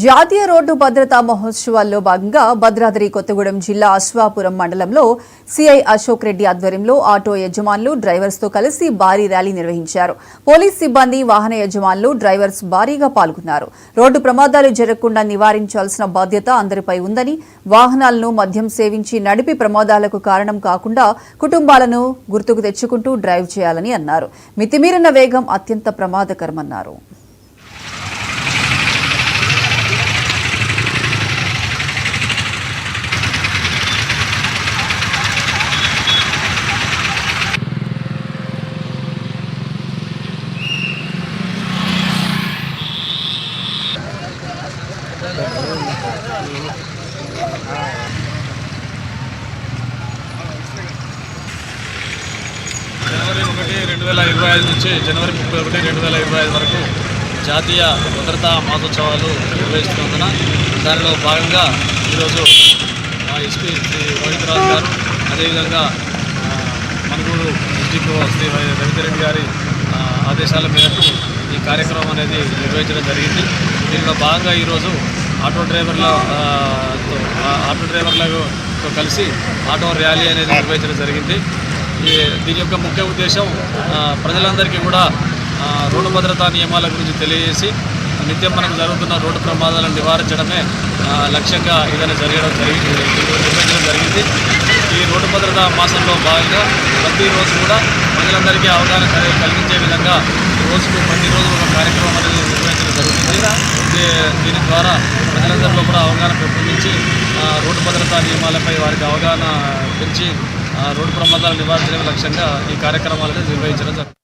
జాతీయ రోడ్డు భద్రతా మహోత్సవాల్లో భాగంగా భద్రాద్రి కొత్తగూడెం జిల్లా అశ్వాపురం మండలంలో సిఐ అశోక్ రెడ్డి ఆధ్వర్యంలో ఆటో యజమానులు డ్రైవర్స్ తో కలిసి భారీ ర్యాలీ నిర్వహించారు. పోలీస్ సిబ్బంది, వాహన యజమానులు, డ్రైవర్స్ భారీగా పాల్గొన్నారు. రోడ్డు ప్రమాదాలు జరగకుండా నివారించాల్సిన బాధ్యత అందరిపై ఉందని, వాహనాలను మద్యం సేవించి నడిపి ప్రమాదాలకు కారణం కాకుండా కుటుంబాలను గుర్తుకు తెచ్చుకుంటూ డ్రైవ్ చేయాలని అన్నారు. మితిమీరిన వేగం అత్యంత ప్రమాదకరమన్నారు. జనవరి 1, 2025 నుంచి జనవరి 31, 2025 వరకు జాతీయ భద్రతా మాసోత్సవాలు నిర్వహిస్తున్నందున దానిలో భాగంగా ఈరోజు ఎస్పీ శ్రీ రోహిత్ రాజ్ గారు, అదేవిధంగా మనుగూరు డిస్టిక్ శ్రీ రవిరెడ్డి గారి ఆదేశాల మేరకు ఈ కార్యక్రమం అనేది నిర్వహించడం జరిగింది. దీనిలో భాగంగా ఈరోజు ఆటో డ్రైవర్లతో కలిసి ఆటో ర్యాలీ అనేది నిర్వహించడం జరిగింది. దీని యొక్క ముఖ్య ఉద్దేశం ప్రజలందరికీ కూడా రోడ్డు భద్రతా నియమాల గురించి తెలియజేసి నిత్యం మనకు జరుగుతున్న రోడ్డు ప్రమాదాలను నివారించడమే లక్ష్యంగా ఇదని నిర్వహించడం జరిగింది. ఈ రోడ్డు భద్రతా మాసంలో భాగంగా ప్రతిరోజు కూడా ప్రజలందరికీ అవగాహన కలిగించే విధంగా ప్రతిరోజు ఒక కార్యక్రమం అనేది నిర్వహించడం జరుగుతుంది. దీని ద్వారా ప్రజలందరిలో కూడా అవగాహన పెంపొందించి రోడ్డు భద్రతా నియమాలపై వారికి అవగాహన పెంచి రోడ్డు ప్రమాదాలు నివారించడం లక్ష్యంగా ఈ కార్యక్రమాలను నిర్వహించడం జరుగుతుంది.